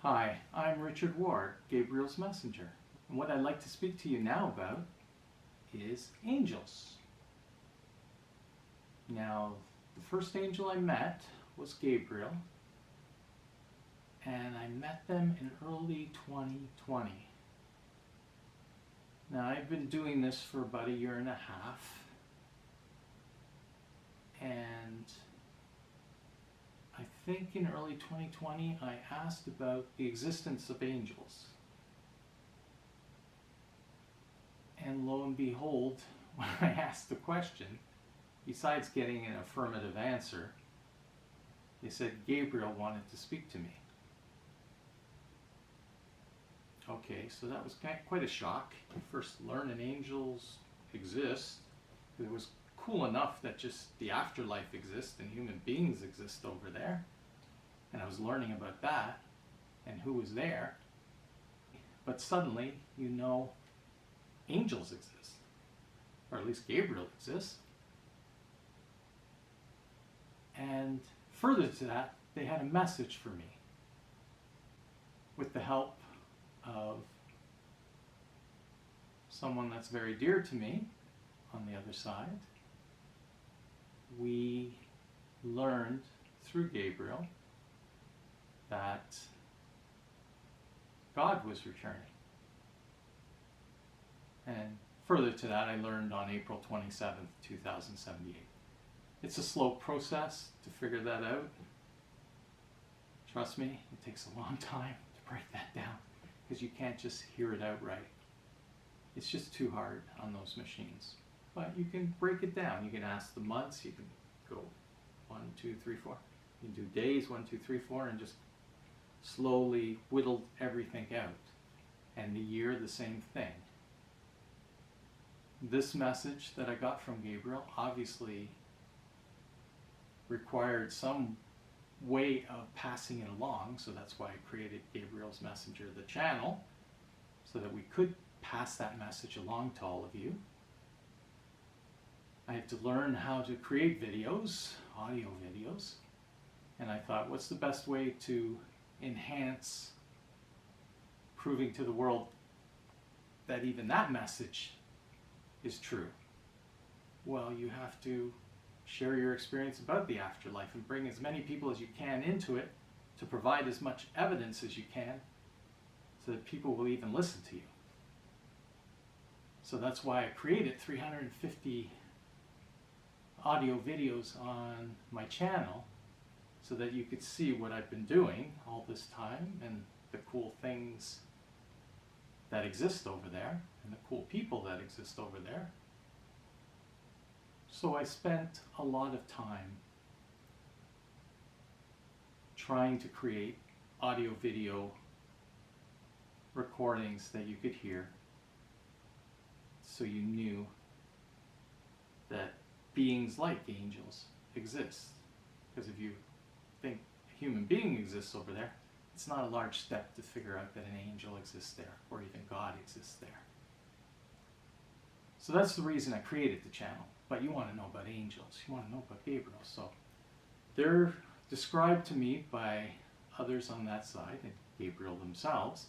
Hi, I'm Richard Worr, Gabriel's messenger. And what I'd like to speak to you now about is angels. Now, the first angel I met was Gabriel, and I met them in early 2020. Now, I've been doing this for about a year and a half, and I think in early 2020 I asked about the existence of angels. And lo and behold, when I asked the question, besides getting an affirmative answer, they said Gabriel wanted to speak to me. Okay, so that was quite a shock. First, learning angels exist. It was cool enough that just the afterlife exists and human beings exist over there. And I was learning about that and who was there. But suddenly, angels exist. Or at least Gabriel exists. And further to that, they had a message for me. With the help of someone that's very dear to me on the other side, we learned through Gabriel that God was returning. And further to that, I learned on April 27th, 2078. It's a slow process to figure that out. Trust me, it takes a long time to break that down because you can't just hear it outright. It's just too hard on those machines. But you can break it down. You can ask the months. You can go 1, 2, 3, 4. You can do days 1, 2, 3, 4, and just slowly whittle everything out. And the year, the same thing. This message that I got from Gabriel obviously required some way of passing it along, so that's why I created Gabriel's Messenger, the channel, so that we could pass that message along to all of you. I had to learn how to create videos, audio videos, and I thought, what's the best way to enhance proving to the world that even that message is true? Well, you have to share your experience about the afterlife and bring as many people as you can into it to provide as much evidence as you can so that people will even listen to you. So that's why I created 350 audio videos on my channel so that you could see what I've been doing all this time and the cool things that exist over there and the cool people that exist over there. So I spent a lot of time trying to create audio video recordings that you could hear so you knew that beings like angels exist. Because if you think a human being exists over there, it's not a large step to figure out that an angel exists there or even God exists there. So that's the reason I created the channel. But you want to know about angels, you want to know about Gabriel. So they're described to me by others on that side, and Gabriel themselves,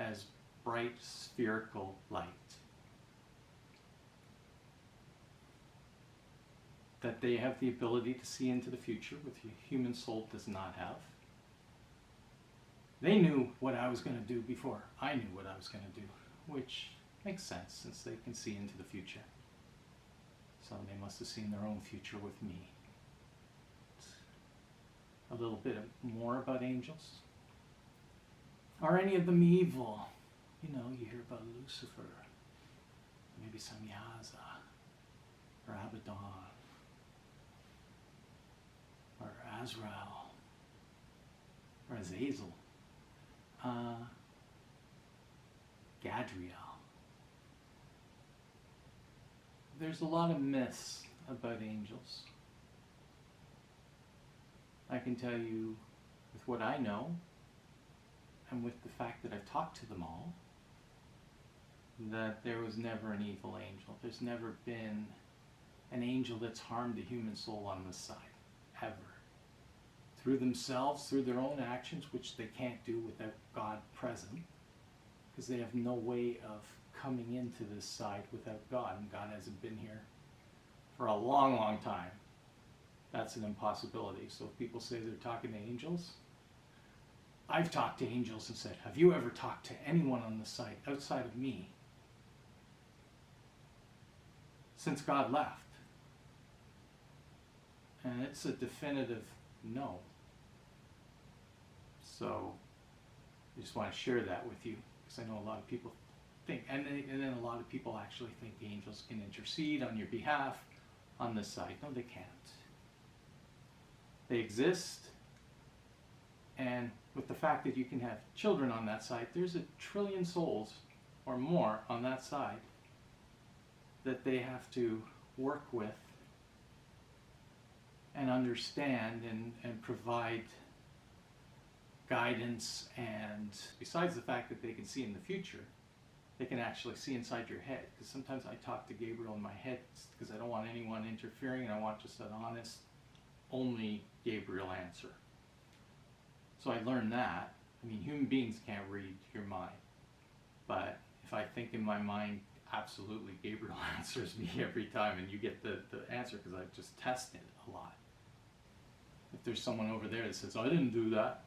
as bright spherical light. That they have the ability to see into the future, which a human soul does not have. They knew what I was going to do before I knew what I was going to do, which makes sense since they can see into the future. So they must have seen their own future with me. A little bit more about angels. Are any of them evil? You hear about Lucifer, maybe Samyaza, or Abaddon, or Azrael, or Azazel, Gabriel. There's a lot of myths about angels. I can tell you with what I know, and with the fact that I've talked to them all, that there was never an evil angel. There's never been an angel that's harmed a human soul on this side, ever. through themselves, through their own actions, which they can't do without God present, because they have no way of coming into this side without God, and God hasn't been here for a long, long time. That's an impossibility. So if people say they're talking to angels, I've talked to angels and said, have you ever talked to anyone on the site outside of me since God left? And it's a definitive no. So I just want to share that with you, because I know a lot of people think, and then a lot of people actually think the angels can intercede on your behalf on this side. No, they can't. They exist, and with the fact that you can have children on that side, there's 1 trillion souls or more on that side that they have to work with and understand and provide guidance. And besides the fact that they can see in the future, they can actually see inside your head, because sometimes I talk to Gabriel in my head because I don't want anyone interfering, and I want just an honest, only Gabriel answer. So I learned that. I mean, human beings can't read your mind, but if I think in my mind, absolutely, Gabriel answers me every time, and you get the answer because I've just tested a lot. If there's someone over there that says, I didn't do that,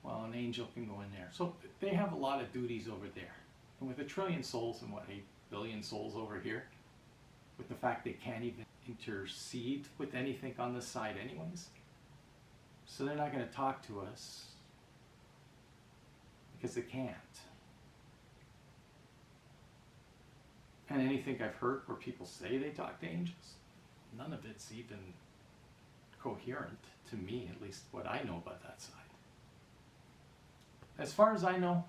well, an angel can go in there. So they have a lot of duties over there. And with 1 trillion souls and 8 billion souls over here, with the fact they can't even intercede with anything on this side anyways, so they're not going to talk to us because they can't. And anything I've heard where people say they talk to angels, none of it's even coherent to me, at least what I know about that side. As far as I know,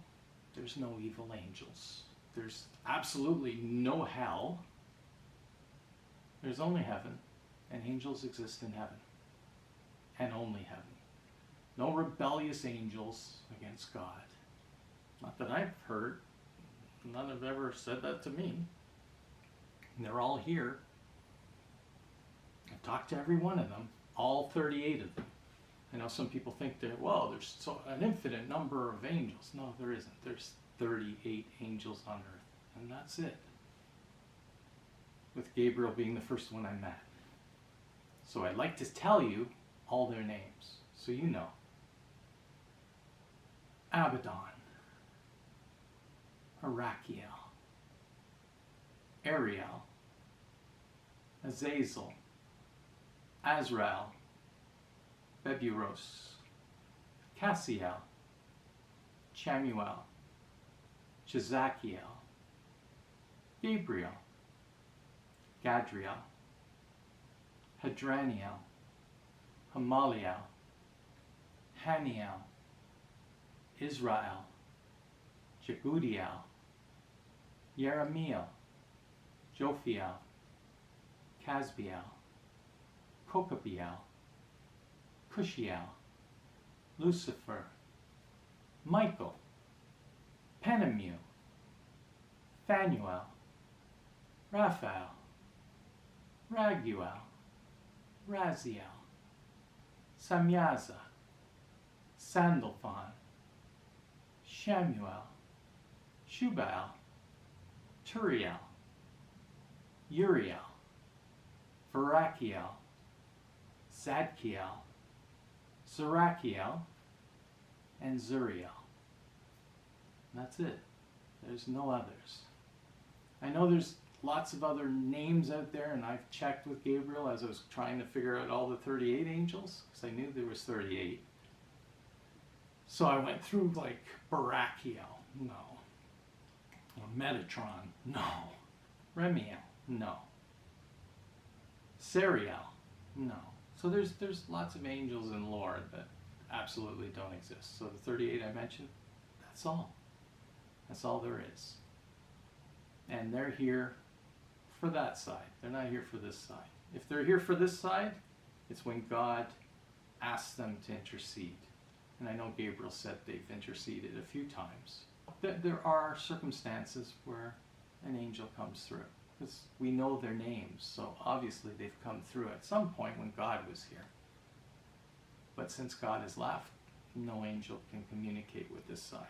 there's no evil angels. There's absolutely no hell. There's only heaven, and angels exist in heaven, and only heaven. No rebellious angels against God. Not that I've heard. None have ever said that to me. And they're all here. I've talked to every one of them, all 38 of them. I know some people think that, well, there's an infinite number of angels. No, there isn't. There's 38 angels on earth, and that's it. With Gabriel being the first one I met. So I'd like to tell you all their names, so you know. Abaddon, Arachiel, Ariel, Azazel, Azrael, Beburos, Cassiel, Chamuel, Jezakiel, Gabriel, Gadriel, Hadraniel, Hamaliel, Haniel, Israel, Jegudiel, Jeremiel, Jophiel, Casbiel, Kokabiel, Cushiel, Lucifer, Michael, Penemu, Phanuel, Raphael, Raguel, Raziel, Samyaza, Sandalphon, Shamuel, Shubal, Turiel, Uriel, Verachiel, Zadkiel, Zerachiel, and Zuriel. That's it. There's no others. I know there's lots of other names out there, and I've checked with Gabriel as I was trying to figure out all the 38 angels, because I knew there was 38. So I went through like Barachiel, no. Or Metatron, no. Remiel, no. Seriel, no. So there's lots of angels in lore that absolutely don't exist. So the 38 I mentioned, that's all. That's all there is. And they're here for that side. They're not here for this side. If they're here for this side, it's when God asks them to intercede. And I know Gabriel said they've interceded a few times. There are circumstances where an angel comes through, because we know their names, so obviously they've come through at some point when God was here. But since God has left, no angel can communicate with this side.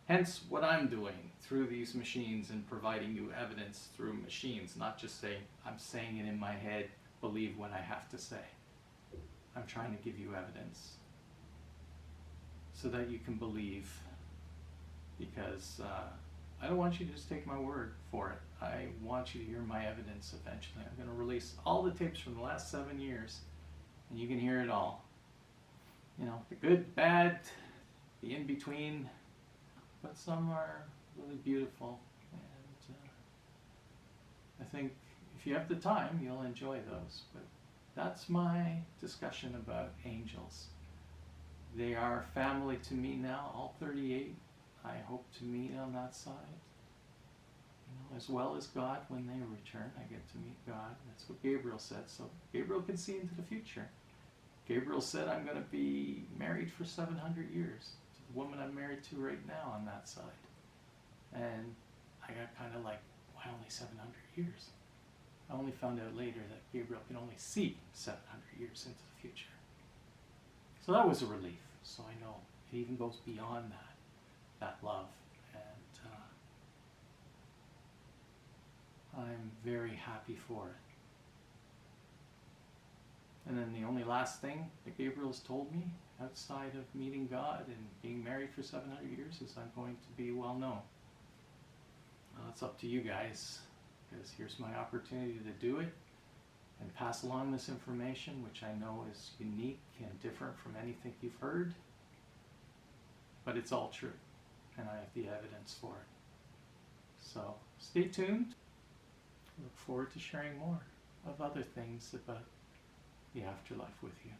Hence what I'm doing through these machines and providing you evidence through machines, not just saying, I'm saying it in my head, believe what I have to say. I'm trying to give you evidence so that you can believe, because I don't want you to just take my word for it. I want you to hear my evidence eventually. I'm going to release all the tapes from the last 7 years, and you can hear it all. You know, the good, bad, the in-between, but some are really beautiful, and I think if you have the time, you'll enjoy those. But that's my discussion about angels. They are family to me now, all 38. I hope to meet on that side. You know, as well as God when they return. I get to meet God. That's what Gabriel said. So Gabriel can see into the future. Gabriel said, I'm going to be married for 700 years to the woman I'm married to right now on that side. And I got kind of like, why only 700 years? I only found out later that Gabriel can only see 700 years into the future. So that was a relief. So I know it even goes beyond that love. And I'm very happy for it. And then the only last thing that Gabriel's told me outside of meeting God and being married for 700 years is I'm going to be well known. Well, it's up to you guys, because here's my opportunity to do it and pass along this information, which I know is unique and different from anything you've heard, but it's all true, and I have the evidence for it. So stay tuned. I look forward to sharing more of other things about the afterlife with you.